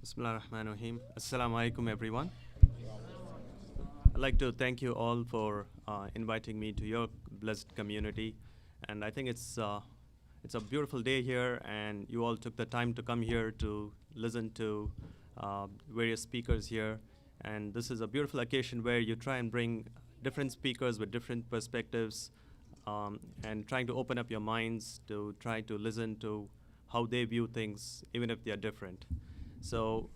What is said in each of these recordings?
Bismillah ar-Rahman ar-Rahim. Assalamu alaikum, everyone. I'd like to thank you all for inviting me to your blessed community. And I think it's a beautiful day here, and you all took the time to come here to listen to various speakers here. And this is a beautiful occasion where you try and bring different speakers with different perspectives and trying to open up your minds to try to listen to how they view things, even if they are different. So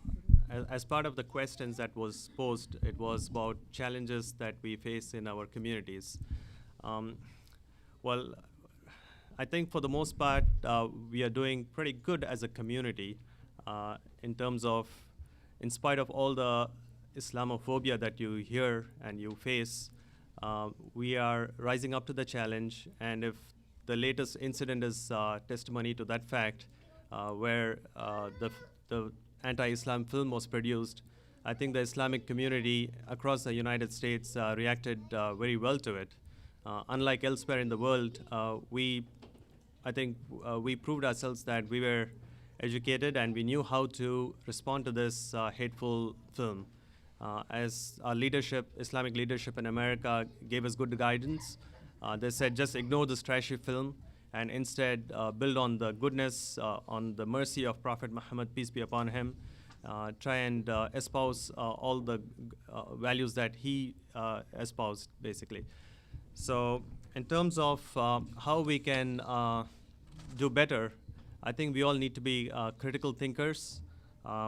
as part of the questions that was posed, it was about challenges that we face in our communities. Um, well, I think for the most part, we are doing pretty good as a community in terms of, in spite of all the Islamophobia that you hear and you face, we are rising up to the challenge. And if the latest incident is testimony to that fact, where the anti-Islam film was produced, I think the Islamic community across the United States reacted very well to it. Unlike elsewhere in the world, I think we proved ourselves that we were educated and we knew how to respond to this hateful film. As our leadership, Islamic leadership in America gave us good guidance, they said just ignore this trashy film and instead build on the goodness, on the mercy of Prophet Muhammad, peace be upon him. Try and espouse all the values that he espoused, basically. So in terms of how we can do better, I think we all need to be critical thinkers,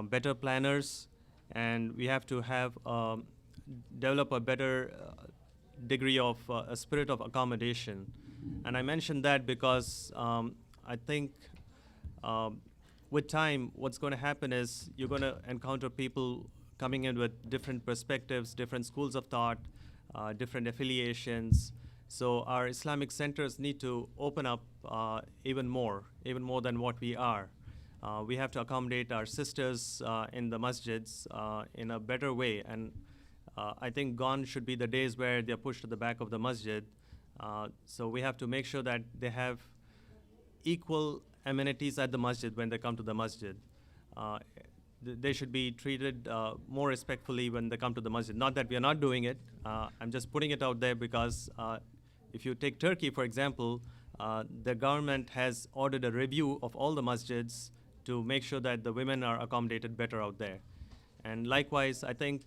better planners, and we have to have develop a better degree of a spirit of accommodation. And I mentioned that because I think with time, what's going to happen is you're going to encounter people coming in with different perspectives, different schools of thought, different affiliations. So our Islamic centers need to open up even more than what we are. We have to accommodate our sisters in the masjids in a better way. And I think gone should be the days where they're pushed to the back of the masjid. So we have to make sure that they have equal amenities at the masjid when they come to the masjid. They should be treated more respectfully when they come to the masjid. Not that we are not doing it. I'm just putting it out there because if you take Turkey, for example, the government has ordered a review of all the masjids to make sure that the women are accommodated better out there. And likewise, I think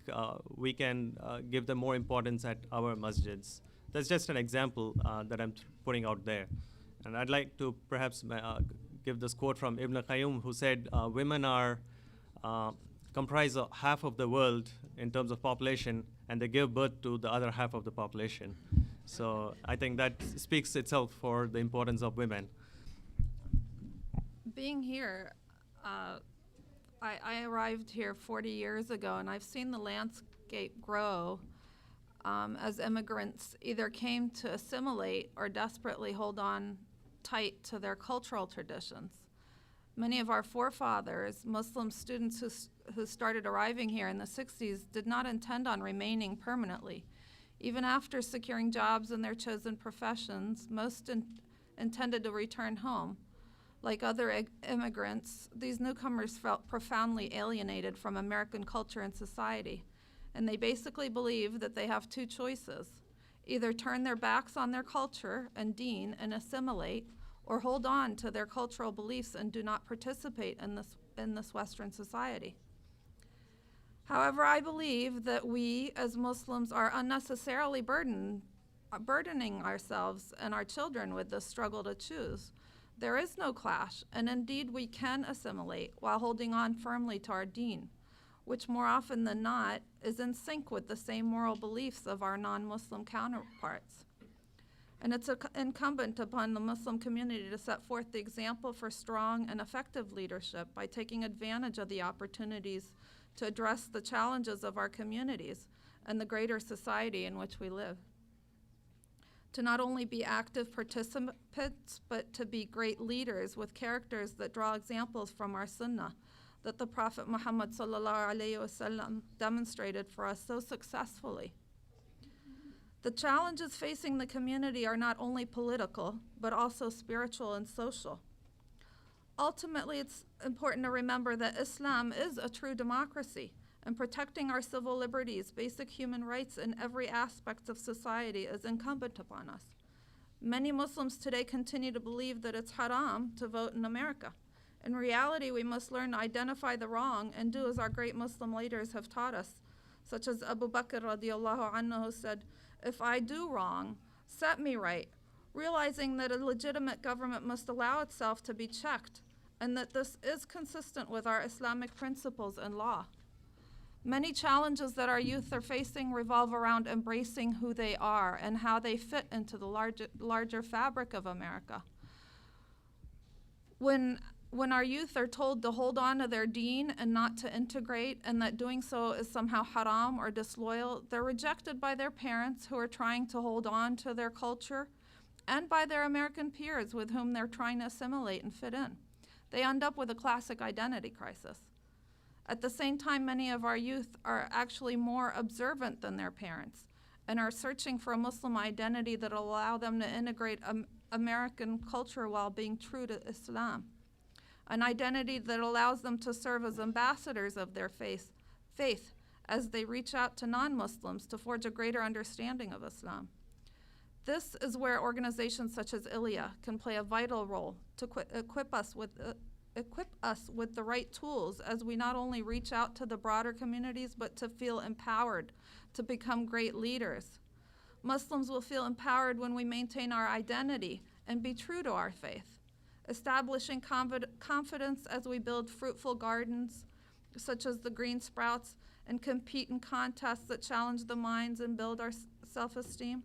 we can give them more importance at our masjids. That's just an example that I'm putting out there. And I'd like to perhaps give this quote from Ibn Qayyum, who said, women are comprise of half of the world in terms of population, and they give birth to the other half of the population. So I think that speaks itself for the importance of women. Being here, I arrived here 40 years ago, and I've seen the landscape grow as immigrants either came to assimilate or desperately hold on tight to their cultural traditions. Many of our forefathers, Muslim students who started arriving here in the 60s, did not intend on remaining permanently. Even after securing jobs in their chosen professions, most intended to return home. Like other immigrants, these newcomers felt profoundly alienated from American culture and society, and they basically believe that they have two choices: either turn their backs on their culture and deen and assimilate, or hold on to their cultural beliefs and do not participate in this Western society. However, I believe that we as Muslims are unnecessarily burdening ourselves and our children with the struggle to choose. There is no clash, and indeed we can assimilate while holding on firmly to our deen, which more often than not is in sync with the same moral beliefs of our non-Muslim counterparts. And it's incumbent upon the Muslim community to set forth the example for strong and effective leadership by taking advantage of the opportunities to address the challenges of our communities and the greater society in which we live. To not only be active participants, but to be great leaders with characters that draw examples from our sunnah that the Prophet Muhammad ﷺ demonstrated for us so successfully. The challenges facing the community are not only political, but also spiritual and social. Ultimately, it's important to remember that Islam is a true democracy, and protecting our civil liberties, basic human rights in every aspect of society is incumbent upon us. Many Muslims today continue to believe that it's haram to vote in America. In reality, we must learn to identify the wrong and do as our great Muslim leaders have taught us, such as Abu Bakr radiallahu anhu, who said, "If I do wrong, set me right," realizing that a legitimate government must allow itself to be checked, and that this is consistent with our Islamic principles and law. Many challenges that our youth are facing revolve around embracing who they are and how they fit into the larger fabric of America. When our youth are told to hold on to their deen and not to integrate, and that doing so is somehow haram or disloyal, they're rejected by their parents who are trying to hold on to their culture and by their American peers with whom they're trying to assimilate and fit in. They end up with a classic identity crisis. At the same time, many of our youth are actually more observant than their parents and are searching for a Muslim identity that will allow them to integrate American culture while being true to Islam. An identity that allows them to serve as ambassadors of their faith as they reach out to non-Muslims to forge a greater understanding of Islam. This is where organizations such as ILIA can play a vital role to equip us with the right tools as we not only reach out to the broader communities, but to feel empowered to become great leaders. Muslims will feel empowered when we maintain our identity and be true to our faith, establishing confidence as we build fruitful gardens, such as the Green Sprouts, and compete in contests that challenge the minds and build our self-esteem.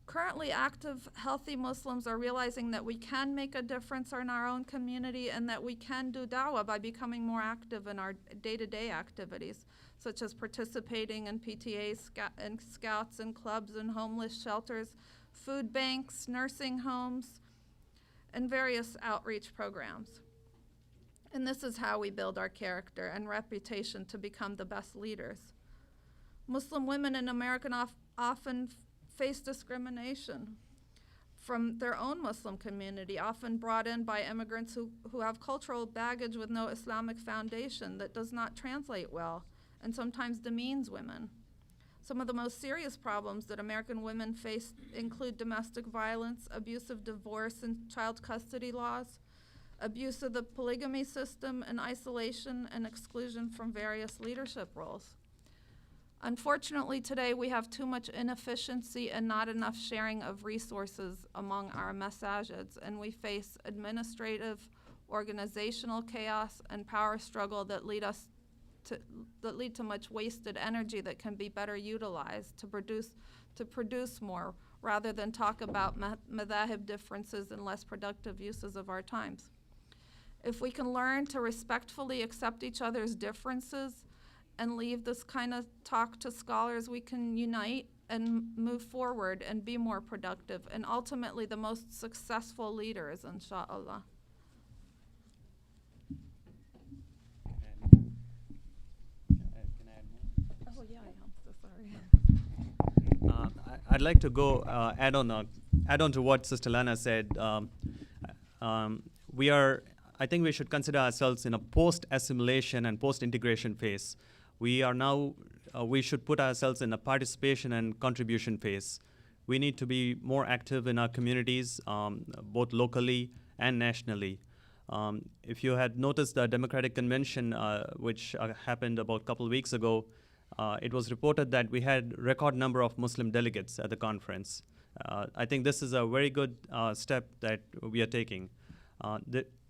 Currently active, healthy Muslims are realizing that we can make a difference in our own community and that we can do da'wah by becoming more active in our day-to-day activities, such as participating in PTAs and scouts and clubs and homeless shelters, food banks, nursing homes, and various outreach programs. And this is how we build our character and reputation to become the best leaders. Muslim women in America often face discrimination from their own Muslim community, often brought in by immigrants who have cultural baggage with no Islamic foundation that does not translate well and sometimes demeans women. Some of the most serious problems that American women face include domestic violence, abusive divorce and child custody laws, abuse of the polygamy system, and isolation and exclusion from various leadership roles. Unfortunately, today we have too much inefficiency and not enough sharing of resources among our masajids, and we face administrative, organizational chaos and power struggle that lead to much wasted energy that can be better utilized to produce more, rather than talk about madhahib differences and less productive uses of our times. If we can learn to respectfully accept each other's differences and leave this kind of talk to scholars, we can unite and move forward and be more productive and ultimately the most successful leaders, inshallah. Can I add more? Oh yeah, I'm so sorry. I'd like to go add on to what Sister Lana said. I think we should consider ourselves in a post-assimilation and post-integration phase. We should put ourselves in a participation and contribution phase. We need to be more active in our communities, both locally and nationally. If you had noticed the Democratic Convention, which happened about a couple of weeks ago, it was reported that we had record number of Muslim delegates at the conference. I think this is a very good step that we are taking.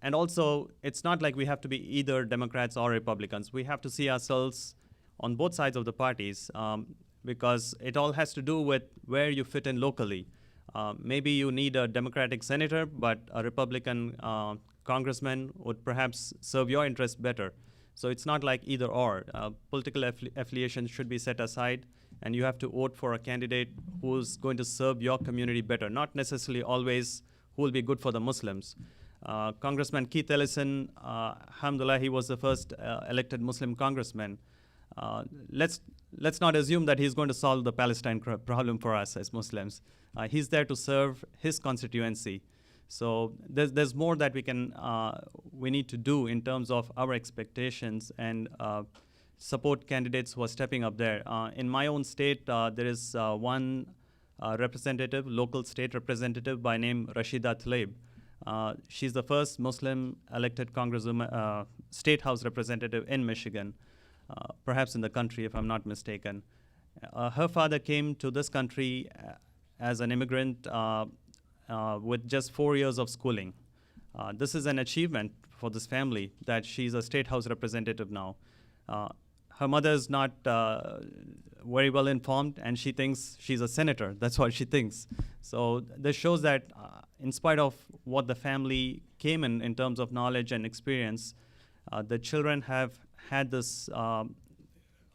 And also, it's not like we have to be either Democrats or Republicans. We have to see ourselves on both sides of the parties because it all has to do with where you fit in locally. Maybe you need a Democratic senator, but a Republican congressman would perhaps serve your interests better. So it's not like either or. Political affiliation should be set aside, and you have to vote for a candidate who's going to serve your community better, not necessarily always who will be good for the Muslims. Congressman Keith Ellison, alhamdulillah, he was the first elected Muslim congressman. Let's not assume that he's going to solve the Palestine problem for us as Muslims. He's there to serve his constituency. So there's more that we need to do in terms of our expectations and support candidates who are stepping up there. In my own state, there is one representative, local state representative by name Rashida Tlaib. She's the first Muslim elected congresswoman, state house representative in Michigan, perhaps in the country, if I'm not mistaken. Her father came to this country as an immigrant with just 4 years of schooling. This is an achievement for this family that she's a state house representative now. Her mother is not very well informed, and she thinks she's a senator. That's what she thinks. So this shows that in spite of what the family came in terms of knowledge and experience, the children have had this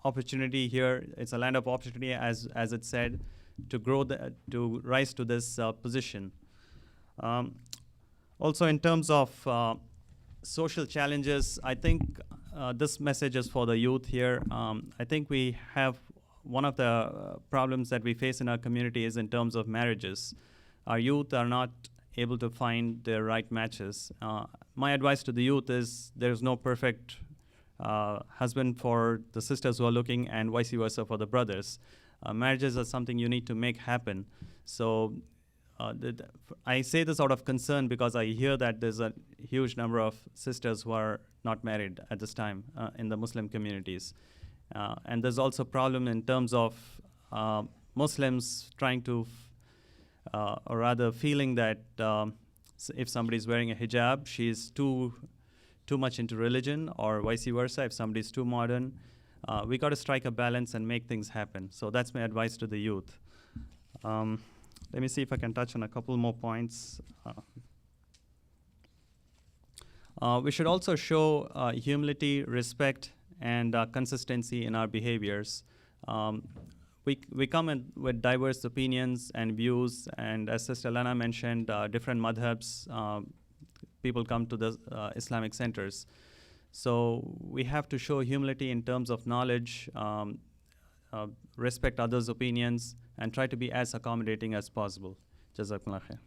opportunity here. It's a land of opportunity, as it said, to grow, to rise to this position. Also, in terms of social challenges, I think this message is for the youth here. I think we have one of the problems that we face in our community is in terms of marriages. Our youth are not able to find their right matches. My advice to the youth is there's no perfect husband for the sisters who are looking, and vice versa for the brothers. Marriages are something you need to make happen. So I say this out of concern because I hear that there's a huge number of sisters who are not married at this time in the Muslim communities. And there's also a problem in terms of Muslims trying to, or rather feeling that if somebody's wearing a hijab, she's too much into religion, or vice versa, if somebody's too modern. We got to strike a balance and make things happen. So that's my advice to the youth. Let me see if I can touch on a couple more points. We should also show humility, respect, and consistency in our behaviors. We come in with diverse opinions and views, and as Sister Lana mentioned, different madhabs, people come to the Islamic centers. So we have to show humility in terms of knowledge, respect others' opinions, and try to be as accommodating as possible. Jazakumullah khair.